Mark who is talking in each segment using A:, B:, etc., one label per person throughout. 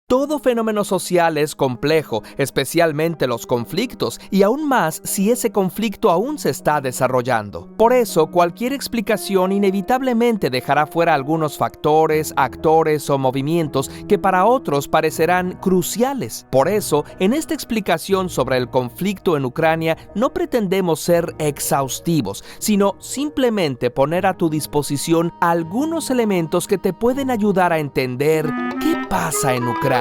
A: Todo fenómeno social es complejo, especialmente los conflictos, y aún más si ese conflicto aún se está desarrollando. Por eso, cualquier explicación inevitablemente dejará fuera algunos factores, actores o movimientos que para otros parecerán cruciales. Por eso, en esta explicación sobre el conflicto en Ucrania no pretendemos ser exhaustivos, sino simplemente poner a tu disposición algunos elementos que te pueden ayudar a entender qué pasa en Ucrania.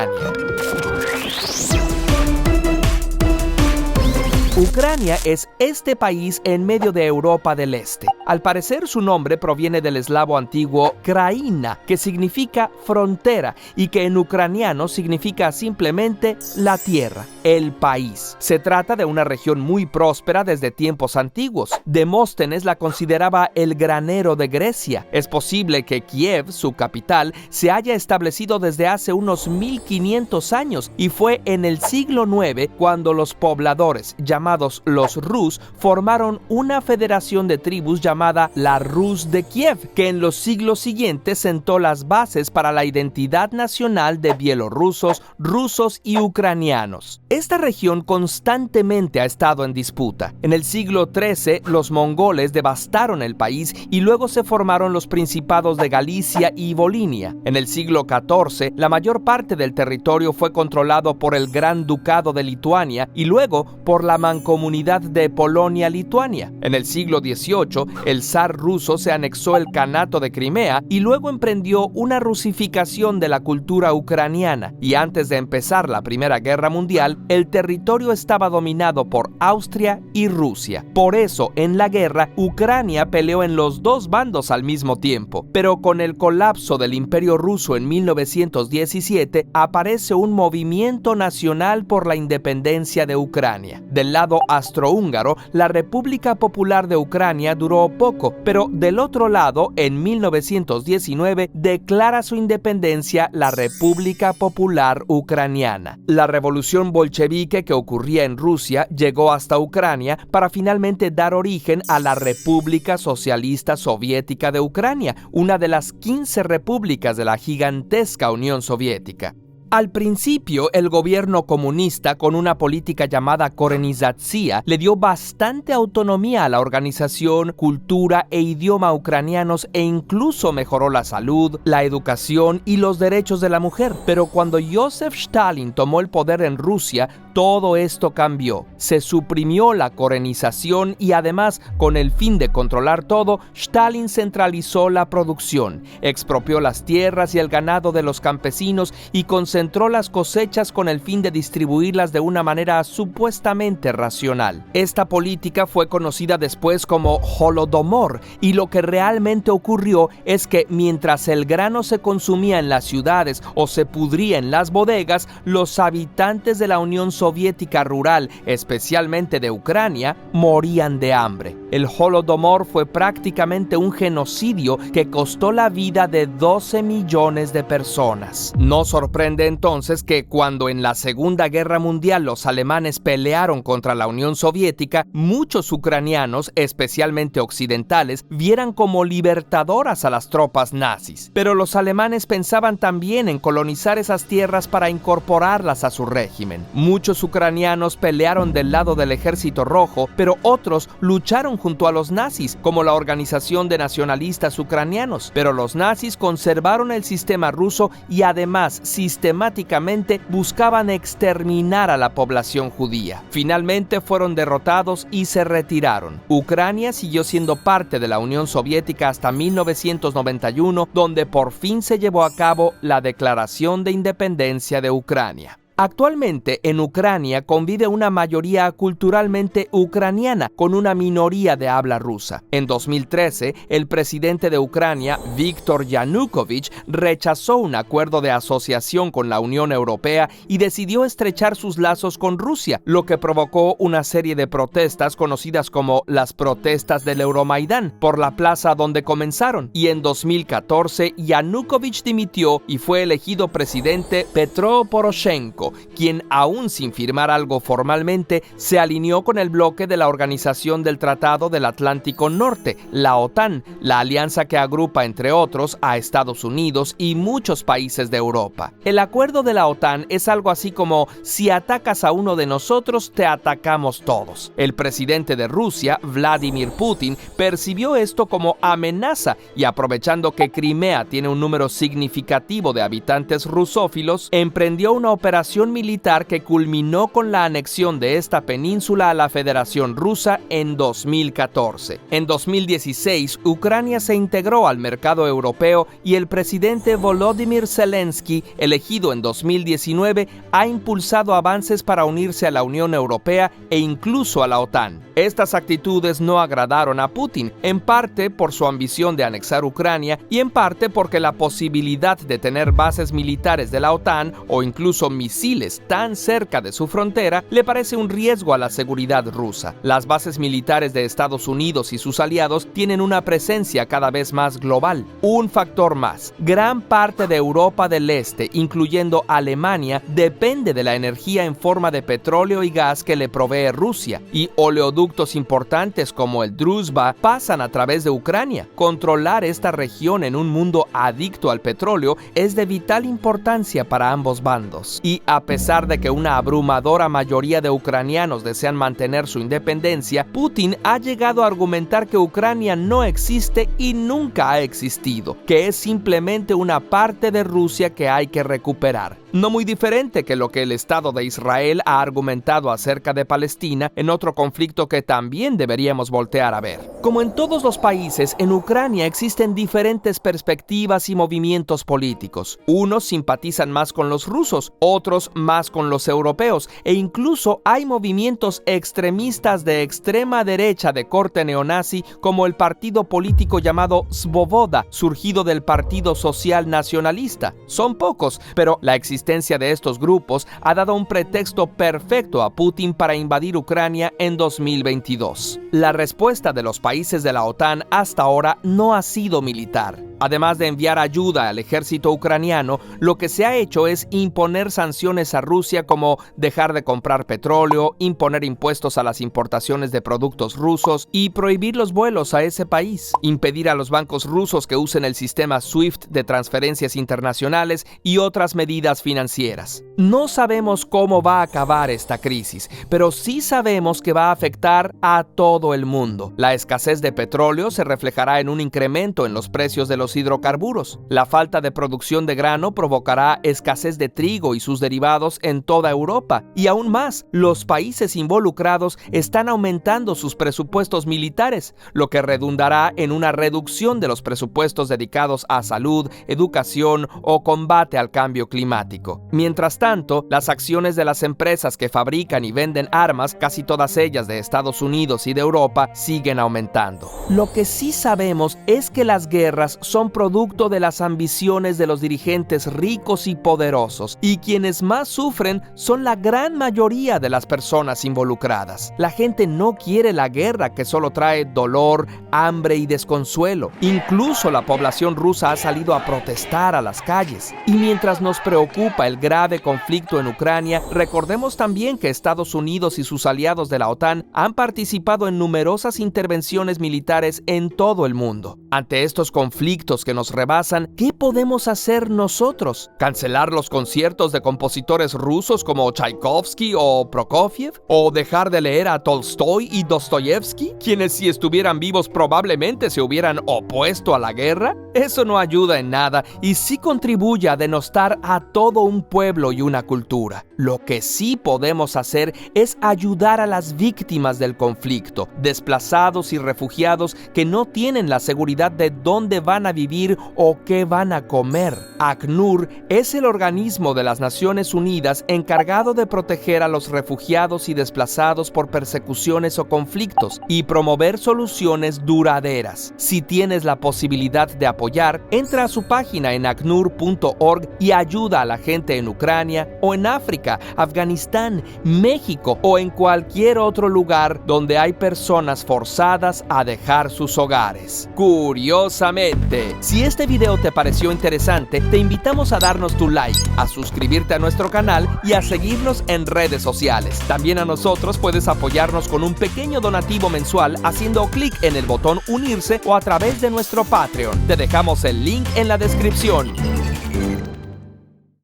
A: Ucrania es este país en medio de Europa del Este. Al parecer, su nombre proviene del eslavo antiguo Kraina, que significa frontera y que en ucraniano significa simplemente la tierra, el país. Se trata de una región muy próspera desde tiempos antiguos. Demóstenes la consideraba el granero de Grecia. Es posible que Kiev, su capital, se haya establecido desde hace unos 1500 años y fue en el siglo IX cuando los pobladores, llamados los Rus, formaron una federación de tribus llamada la Rus de Kiev, que en los siglos siguientes sentó las bases para la identidad nacional de bielorrusos, rusos y ucranianos. Esta región constantemente ha estado en disputa. En el siglo XIII, los mongoles devastaron el país y luego se formaron los principados de Galicia y Volinia. En el siglo XIV, la mayor parte del territorio fue controlado por el Gran Ducado de Lituania y luego por la Mancomunidad de Polonia-Lituania. En el siglo XVIII, el zar ruso se anexó el Kanato de Crimea y luego emprendió una rusificación de la cultura ucraniana. Y antes de empezar la Primera Guerra Mundial, el territorio estaba dominado por Austria y Rusia. Por eso, en la guerra, Ucrania peleó en los dos bandos al mismo tiempo. Pero con el colapso del Imperio Ruso en 1917, aparece un movimiento nacional por la independencia de Ucrania. Del lado austrohúngaro, la República Popular de Ucrania duró poco, pero del otro lado, en 1919, declara su independencia la República Popular Ucraniana. La revolución bolchevique que ocurría en Rusia llegó hasta Ucrania para finalmente dar origen a la República Socialista Soviética de Ucrania, una de las 15 repúblicas de la gigantesca Unión Soviética. Al principio, el gobierno comunista, con una política llamada korenizatsiya, le dio bastante autonomía a la organización, cultura e idioma ucranianos e incluso mejoró la salud, la educación y los derechos de la mujer. Pero cuando Joseph Stalin tomó el poder en Rusia, todo esto cambió. Se suprimió la korenización y además, con el fin de controlar todo, Stalin centralizó la producción, expropió las tierras y el ganado de los campesinos y concentró las cosechas con el fin de distribuirlas de una manera supuestamente racional. Esta política fue conocida después como Holodomor, y lo que realmente ocurrió es que mientras el grano se consumía en las ciudades o se pudría en las bodegas, los habitantes de la Unión Soviética rural, especialmente de Ucrania, morían de hambre. El Holodomor fue prácticamente un genocidio que costó la vida de 12 millones de personas. No sorprende entonces que cuando en la Segunda Guerra Mundial los alemanes pelearon contra la Unión Soviética, muchos ucranianos, especialmente occidentales, vieran como libertadoras a las tropas nazis. Pero los alemanes pensaban también en colonizar esas tierras para incorporarlas a su régimen. Muchos ucranianos pelearon del lado del Ejército Rojo, pero otros lucharon junto a los nazis, como la Organización de Nacionalistas Ucranianos. Pero los nazis conservaron el sistema ruso y además sistemáticamente buscaban exterminar a la población judía. Finalmente fueron derrotados y se retiraron. Ucrania siguió siendo parte de la Unión Soviética hasta 1991, donde por fin se llevó a cabo la Declaración de Independencia de Ucrania. Actualmente en Ucrania convive una mayoría culturalmente ucraniana con una minoría de habla rusa. En 2013, el presidente de Ucrania, Viktor Yanukovych, rechazó un acuerdo de asociación con la Unión Europea y decidió estrechar sus lazos con Rusia, lo que provocó una serie de protestas conocidas como las protestas del Euromaidán, por la plaza donde comenzaron. Y en 2014, Yanukovych dimitió y fue elegido presidente Petro Poroshenko. Báltico, quien, aún sin firmar algo formalmente, se alineó con el bloque de la Organización del Tratado del Atlántico Norte, la OTAN, la alianza que agrupa, entre otros, a Estados Unidos y muchos países de Europa. El acuerdo de la OTAN es algo así como: si atacas a uno de nosotros, te atacamos todos. El presidente de Rusia, Vladimir Putin, percibió esto como amenaza y, aprovechando que Crimea tiene un número significativo de habitantes rusófilos, emprendió una operación militar que culminó con la anexión de esta península a la Federación Rusa en 2014. En 2016, Ucrania se integró al mercado europeo y el presidente Volodymyr Zelensky, elegido en 2019, ha impulsado avances para unirse a la Unión Europea e incluso a la OTAN. Estas actitudes no agradaron a Putin, en parte por su ambición de anexar Ucrania y en parte porque la posibilidad de tener bases militares de la OTAN o incluso misiles tan cerca de su frontera le parece un riesgo a la seguridad rusa. Las bases militares de Estados Unidos y sus aliados tienen una presencia cada vez más global. Un factor más: gran parte de Europa del Este, incluyendo Alemania, depende de la energía en forma de petróleo y gas que le provee Rusia, y oleoductos importantes como el Druzhba pasan a través de Ucrania. Controlar esta región en un mundo adicto al petróleo es de vital importancia para ambos bandos. Y a pesar de que una abrumadora mayoría de ucranianos desean mantener su independencia, Putin ha llegado a argumentar que Ucrania no existe y nunca ha existido, que es simplemente una parte de Rusia que hay que recuperar. No muy diferente que lo que el Estado de Israel ha argumentado acerca de Palestina en otro conflicto que también deberíamos voltear a ver. Como en todos los países, en Ucrania existen diferentes perspectivas y movimientos políticos. Unos simpatizan más con los rusos, otros más con los europeos, e incluso hay movimientos extremistas de extrema derecha de corte neonazi, como el partido político llamado Svoboda, surgido del Partido Social Nacionalista. Son pocos, pero la existencia de estos grupos ha dado un pretexto perfecto a Putin para invadir Ucrania en 2022. La respuesta de los países de la OTAN hasta ahora no ha sido militar. Además de enviar ayuda al ejército ucraniano, lo que se ha hecho es imponer sanciones a Rusia, como dejar de comprar petróleo, imponer impuestos a las importaciones de productos rusos y prohibir los vuelos a ese país, impedir a los bancos rusos que usen el sistema SWIFT de transferencias internacionales y otras medidas financieras. No sabemos cómo va a acabar esta crisis, pero sí sabemos que va a afectar a todo el mundo. La escasez de petróleo se reflejará en un incremento en los precios de los hidrocarburos. La falta de producción de grano provocará escasez de trigo y sus derivados en toda Europa. Y aún más, los países involucrados están aumentando sus presupuestos militares, lo que redundará en una reducción de los presupuestos dedicados a salud, educación o combate al cambio climático. Mientras tanto, las acciones de las empresas que fabrican y venden armas, casi todas ellas de Estados Unidos y de Europa, siguen aumentando. Lo que sí sabemos es que las guerras son producto de las ambiciones de los dirigentes ricos y poderosos, y quienes más sufren son la gran mayoría de las personas involucradas. La gente no quiere la guerra, que solo trae dolor, hambre y desconsuelo. Incluso la población rusa ha salido a protestar a las calles. Y mientras nos preocupa el grave conflicto en Ucrania, recordemos también que Estados Unidos y sus aliados de la OTAN han participado en numerosas intervenciones militares en todo el mundo. Ante estos conflictos que nos rebasan, ¿qué podemos hacer nosotros? ¿Cancelar los conciertos de compositores rusos como Tchaikovsky o Prokofiev? ¿O dejar de leer a Tolstoy y Dostoyevsky, quienes, si estuvieran vivos, probablemente se hubieran opuesto a la guerra? Eso no ayuda en nada y sí contribuye a denostar a todo un pueblo y una cultura. Lo que sí podemos hacer es ayudar a las víctimas del conflicto, desplazados y refugiados que no tienen la seguridad de dónde van a vivir o qué van a comer. ACNUR es el organismo de las Naciones Unidas encargado de proteger a los refugiados y desplazados por persecuciones o conflictos y promover soluciones duraderas. Si tienes la posibilidad de apoyar, entra a su página en acnur.org y ayuda a la gente en Ucrania Ucrania o en África, Afganistán, México o en cualquier otro lugar donde hay personas forzadas a dejar sus hogares. Curiosamente, si este video te pareció interesante, te invitamos a darnos tu like, a suscribirte a nuestro canal y a seguirnos en redes sociales. También a nosotros puedes apoyarnos con un pequeño donativo mensual haciendo clic en el botón unirse o a través de nuestro Patreon. Te dejamos el link en la descripción.